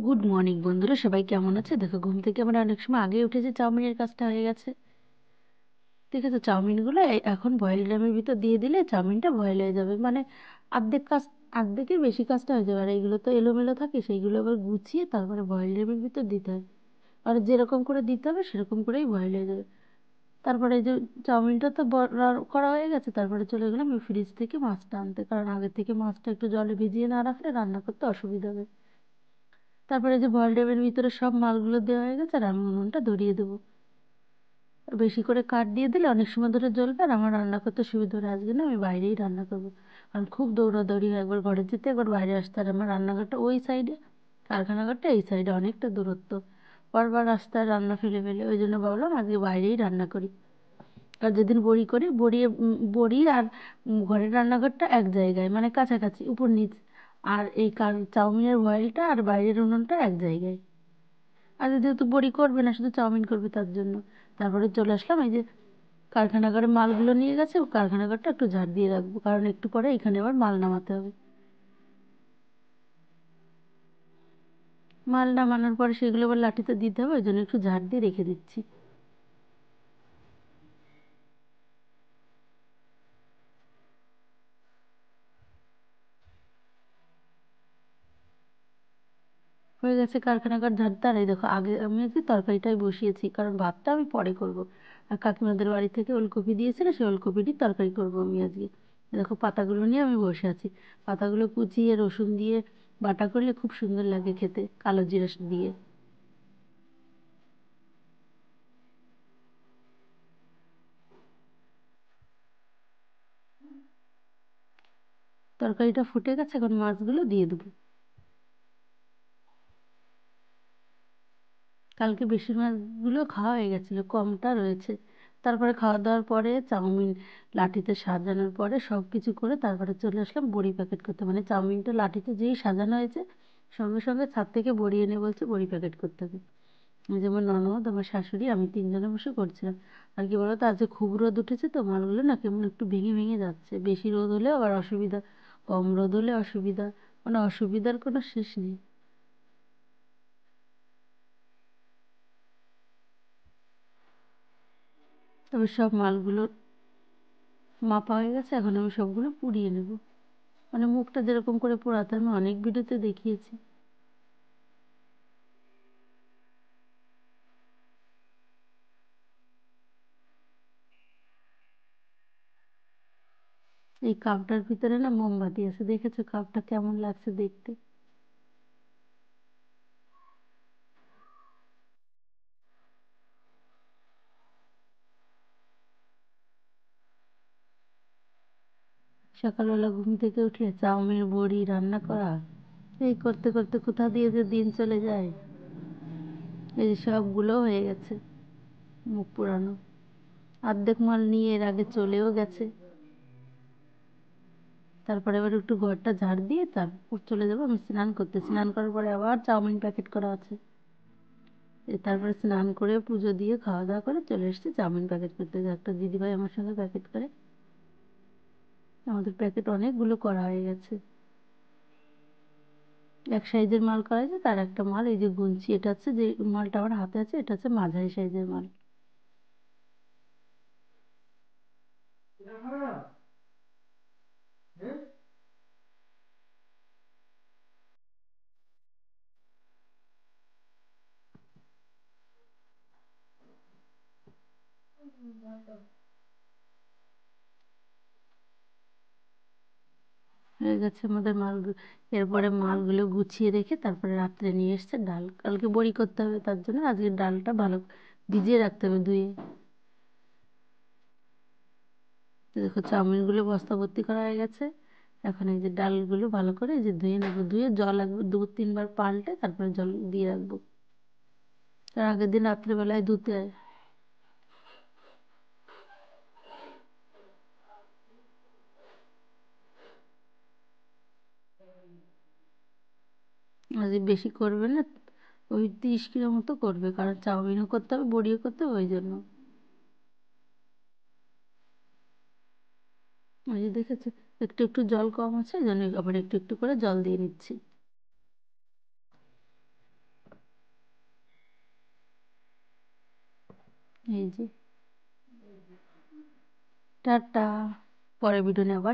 Good morning বন্ধুরা, সবাই কেমন আছে? দেখো, ঘুম থেকে আমরা অনেক সময় আগে উঠেছি, চাউমিনের কাজটা হয়ে গেছে। ঠিক আছে, চাউমিনগুলো এখন বয়েল ড্রামের ভিতর দিয়ে দিলে চাউমিনটা বয়েল হয়ে যাবে, মানে অর্ধেক কাজ, অর্ধেকের বেশি কাজটা হয়ে যাবে। আর এইগুলো তো এলোমেলো থাকে, সেইগুলো আবার গুছিয়ে তারপরে বয়েল ড্রামের ভিতর দিতে হয়। আর যেরকম করে দিতে হবে সেরকম করেই বয়েল হয়ে যাবে। তারপরে এই যে চাউমিনটা তো করা হয়ে গেছে, তারপরে চলে গেলাম আমি ফ্রিজ থেকে মাছটা আনতে, কারণ আগে থেকে মাছটা একটু জলে ভিজিয়ে না রাখলে রান্না করতে অসুবিধা হবে। তারপরে যে বয়েল ড্রামের ভিতরে সব মালগুলো দেওয়া হয়ে গেছে, আর আমি উনুনটা ধরিয়ে দেবো। আর বেশি করে কাঠ দিয়ে দিলে অনেক সময় ধরে জ্বলবে, আর আমার রান্না করতে সুবিধা হবে। আজকে না আমি বাইরেই রান্না করবো, কারণ খুব দৌড়াদৌড়ি হয়, একবার ঘরে যেতে একবার বাইরে আসতে। আর আমার রান্নাঘরটা ওই সাইডে, কারখানাঘরটা এই সাইডে, অনেকটা দূরত্ব। বারবার রাস্তায় রান্না ফেলে ফেলে, ওই জন্য ভাবলাম আজকে বাইরেই রান্না করি। আর যেদিন বড়ি করি, বড়ি আর ঘরের রান্নাঘরটা এক জায়গায়, মানে কাছাকাছি, উপর নিচ। আর এই চাউমিনের বয়েলটা আর বাইরের উনুনটা এক জায়গায়। আর যেহেতু বড়ি করবে না, শুধু চাউমিন করবে, তার জন্য তারপরে চলে আসলাম। এই যে কারখানাঘরে মালগুলো নিয়ে গেছে, কারখানাঘরটা একটু ঝাড় দিয়ে রাখবো, কারণ একটু পরে এখানে আবার মাল নামাতে হবে। মাল নামানোর পরে সেগুলো আবার লাঠিতে দিতে হবে, ওই জন্য একটু ঝাড় দিয়ে রেখে দিচ্ছি। হয়ে গেছে কারখানাঘর ঝাড় দেওয়ার। এই দেখো, আগে আমি আজকে তরকারিটাই বসিয়েছি, কারণ ভাতটা আমি পরে করব। আর কাকিমাদের বাড়ি থেকে ওলকপি দিয়েছিল, সেই ওলকপিরই তরকারি করব আমি আজকে। এই দেখো, পাতাগুলো নিয়ে আমি বসে আছি। পাতাগুলো কুচিয়ে রসুন দিয়ে বাটা করলে খুব সুন্দর লাগে খেতে, কালো জিরা দিয়ে। তরকারিটা ফুটে গেছে, এখন মাছগুলো দিয়ে দেবো। কালকে বেশি মাছগুলো খাওয়া হয়ে গেছিলো, কমটা রয়েছে। তারপরে খাওয়া দাওয়ার পরে চাউমিন লাঠিতে সাজানোর পরে সব কিছু করে তারপরে চলে আসলাম বড়ি প্যাকেট করতে। মানে চাউমিনটা লাঠিতে যেই সাজানো হয়েছে, সঙ্গে সঙ্গে ছাদ থেকে বড়ি এনে বলছে বড়ি প্যাকেট করতে হবে। এই যেমন ননদ, আমার শাশুড়ি, আমি তিনজনে বসে করছিলাম। আর কি বলতো, আজকে খুব রোদ উঠেছে তো, মালগুলো না কেমন একটু ভেঙে ভেঙে যাচ্ছে। বেশি রোদ হলে আবার অসুবিধা, কম রোদ হলে অসুবিধা, মানে অসুবিধার কোনো শেষ নেই। তবে সব মালগুলো মাপা হয়ে গেছে, এখন আমি সবগুলো পুড়িয়ে নেব। মানে মুখটা যেরকম করে পোড়াতে আমি অনেক ভিডিওতে দেখিয়েছি। এই কাপটার ভিতরে না মোমবাতি আছে, দেখেছো কাপটা কেমন লাগছে দেখতে? সকালবেলা ঘুম থেকে উঠে চাউমিন বড়ি রান্না করা, এই করতে করতে কোথা দিয়ে যে দিন চলে যায়। এই যে সবগুলো হয়ে গেছে, মুখ পোড়ানো। অর্ধেক মাল নিয়ে এর আগে চলেও গেছে। তারপরে এবার একটু ঘরটা ঝাড় দিয়ে তারপর চলে যাবো আমি স্নান করতে। স্নান করার পরে আবার চাউমিন প্যাকেট করা আছে। তারপরে স্নান করে পুজো দিয়ে খাওয়া দাওয়া করে চলে এসেছি চাউমিন প্যাকেট করতে। একটা দিদিভাই আমার সঙ্গে প্যাকেট করে, আমাদের প্যাকেট অনেকগুলো করা হয়ে গেছে। এক সাইজের মাল করা হয়েছে, তার একটা মাল এই যে গুনছি, এটা হচ্ছে যে মালটা আমার হাতে আছে, এটা হচ্ছে মাঝারি সাইজের মাল। হয়ে গেছে আমাদের মালগুলো। এরপরে মালগুলো গুছিয়ে রেখে তারপরে রাত্রে নিয়ে এসছে ডাল। কালকে বড়ি করতে হবে, তার জন্য আজকে ডালটা ভালো ভিজিয়ে রাখতে হবে, ধুয়ে। তো দেখো, চাউমিনগুলো বস্তা ভর্তি করা হয়ে গেছে। এখন এই যে ডালগুলো ভালো করে এই যে ধুয়ে নেবো, ধুয়ে জল একবার 2-3 বার পাল্টে তারপরে জল দিয়ে রাখবো। তার আগের দিন রাত্রেবেলায় ধুতে হয়। আজ বেশি করবে না, ওই 30 কিলো মতো করবে, কারণ চাউমিনও করতে হবে বড়িও করতে হবে, ওই জন্য। ওই যে দেখেছো, একটু একটু জল কম আছে, ওই জন্য আবার একটু একটু করে জল দিয়ে নিচ্ছি। এই যে, টাটা। পরের ভিডিও নিয়ে আবার